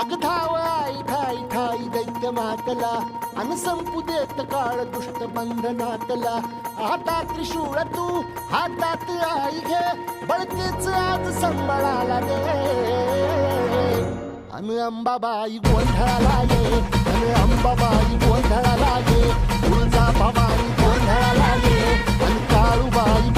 अग धाव आई ठाई ठाई दैत्य मातला अन संपू देत काळ दुष्ट बंधनातला हातात त्रिशूळ तू हातात आई घे बळतेच आज संबळाला दे अन अंबाबाई गोंधळाला ये अन अंबाबाई गोंधळाला ये तुळजा भवानी गोंधळाला ये अन काळूबाई